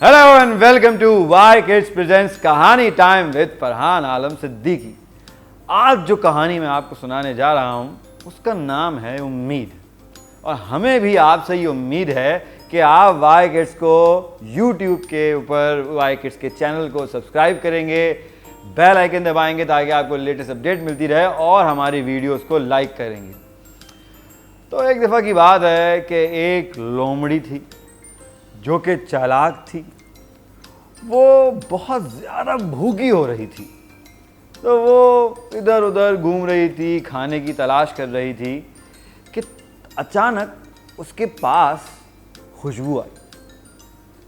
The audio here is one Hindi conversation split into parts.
Hello and welcome to Y kids presents kahani time with Farhan Alam Siddiqui. आज जो कहानी मैं आपको सुनाने जा रहा हूँ उसका नाम है उम्मीद। और हमें भी आपसे ये उम्मीद है कि आप वाई किड्स को यूट्यूब के ऊपर वाई किड्स के चैनल को सब्सक्राइब करेंगे, बेल आइकन दबाएंगे ताकि आपको लेटेस्ट अपडेट मिलती रहे और हमारी वीडियोस को लाइक करेंगे। तो एक दफ़ा की बात है कि एक लोमड़ी थी जो कि चालाक थी। वो बहुत ज़्यादा भूखी हो रही थी, तो वो इधर उधर घूम रही थी, खाने की तलाश कर रही थी कि अचानक उसके पास खुशबू आई।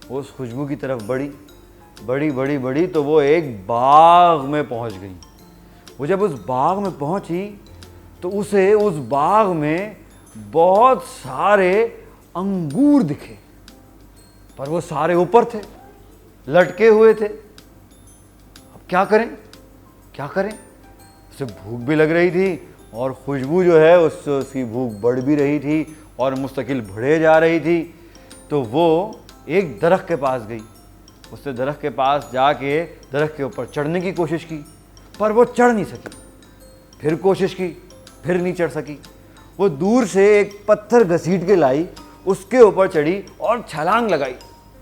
वो उस खुशबू की तरफ बढ़ी तो वो एक बाग में पहुंच गई। वो जब उस बाग में पहुंची तो उसे उस बाग में बहुत सारे अंगूर दिखे, पर वो सारे ऊपर थे, लटके हुए थे। अब क्या करें? उसे भूख भी लग रही थी और खुशबू जो है उससे उसकी भूख बढ़ भी रही थी और मुस्तकिल बढ़े जा रही थी। तो वो एक दरख्त के पास गई। उसने दरख्त के पास जाके दरख्त के ऊपर चढ़ने की कोशिश की, पर वो चढ़ नहीं सकी। फिर कोशिश की, फिर नहीं चढ़ सकी। वो दूर से एक पत्थर घसीट के लाई, उसके ऊपर चढ़ी और छलांग लगाई,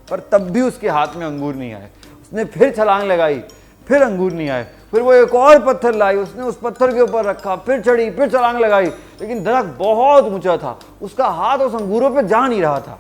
पर तब भी उसके हाथ में अंगूर नहीं आए। उसने फिर छलांग लगाई, फिर अंगूर नहीं आए। फिर वो एक और पत्थर लाई, उसने उस पत्थर के ऊपर रखा, फिर चढ़ी, फिर छलांग लगाई, लेकिन दरख्त बहुत ऊंचा था, उसका हाथ उस अंगूरों पे जा नहीं रहा था।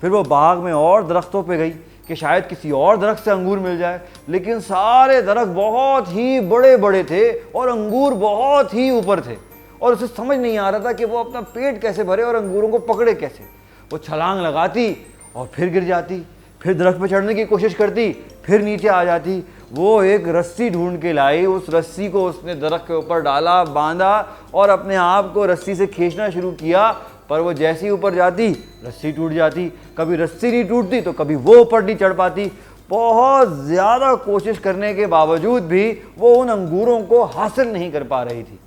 फिर वो बाग में और दरख्तों पे गई कि शायद किसी और दरख्त से अंगूर मिल जाए, लेकिन सारे दरख्त बहुत ही बड़े बड़े थे और अंगूर बहुत ही ऊपर थे और उसे समझ नहीं आ रहा था कि वो अपना पेट कैसे भरे और अंगूरों को पकड़े कैसे। वो छलांग लगाती और फिर गिर जाती, फिर दरख्त पे चढ़ने की कोशिश करती, फिर नीचे आ जाती। वो एक रस्सी ढूंढ के लाई, उस रस्सी को उसने दरख्त के ऊपर डाला, बांधा और अपने आप को रस्सी से खींचना शुरू किया। पर वो जैसे ही ऊपर जाती रस्सी टूट जाती, कभी रस्सी नहीं टूटती तो कभी वो ऊपर नहीं चढ़ पाती। बहुत ज़्यादा कोशिश करने के बावजूद भी वो उन अंगूरों को हासिल नहीं कर पा रही थी।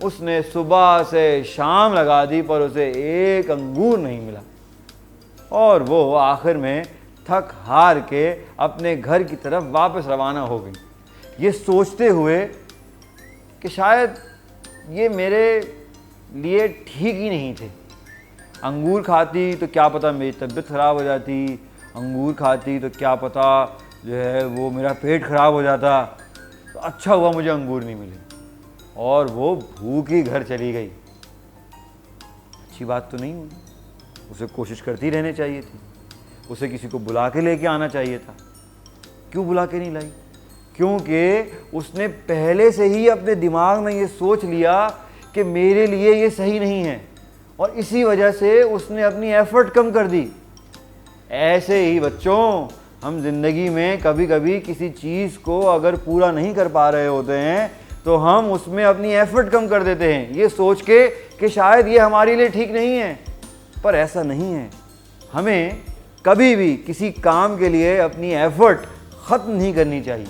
उसने सुबह से शाम लगा दी पर उसे एक अंगूर नहीं मिला और वो आखिर में थक हार के अपने घर की तरफ वापस रवाना हो गई, ये सोचते हुए कि शायद ये मेरे लिए ठीक ही नहीं थे। अंगूर खाती तो क्या पता मेरी तबीयत ख़राब हो जाती, अंगूर खाती तो क्या पता जो है वो मेरा पेट ख़राब हो जाता। तो अच्छा हुआ मुझे अंगूर नहीं मिले और वो भूखी घर चली गई। अच्छी बात तो नहीं हुई। उसे कोशिश करती रहनी चाहिए थी, उसे किसी को बुला के लेके आना चाहिए था। क्यों बुला के नहीं लाई? क्योंकि उसने पहले से ही अपने दिमाग में ये सोच लिया कि मेरे लिए ये सही नहीं है और इसी वजह से उसने अपनी एफर्ट कम कर दी। ऐसे ही बच्चों, हम जिंदगी में कभी कभी किसी चीज़ को अगर पूरा नहीं कर पा रहे होते हैं तो हम उसमें अपनी एफर्ट कम कर देते हैं, ये सोच के कि शायद ये हमारे लिए ठीक नहीं है। पर ऐसा नहीं है। हमें कभी भी किसी काम के लिए अपनी एफर्ट ख़त्म नहीं करनी चाहिए,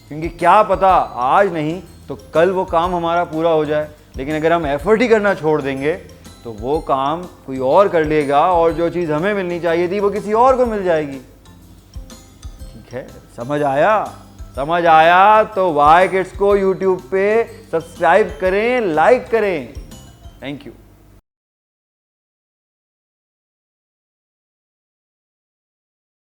क्योंकि क्या पता आज नहीं तो कल वो काम हमारा पूरा हो जाए। लेकिन अगर हम एफर्ट ही करना छोड़ देंगे तो वो काम कोई और कर लेगा और जो चीज़ हमें मिलनी चाहिए थी वो किसी और को मिल जाएगी। ठीक है, समझ आया तो वाई किड्स को यूट्यूब पे सब्सक्राइब करें, लाइक करें। Thank you.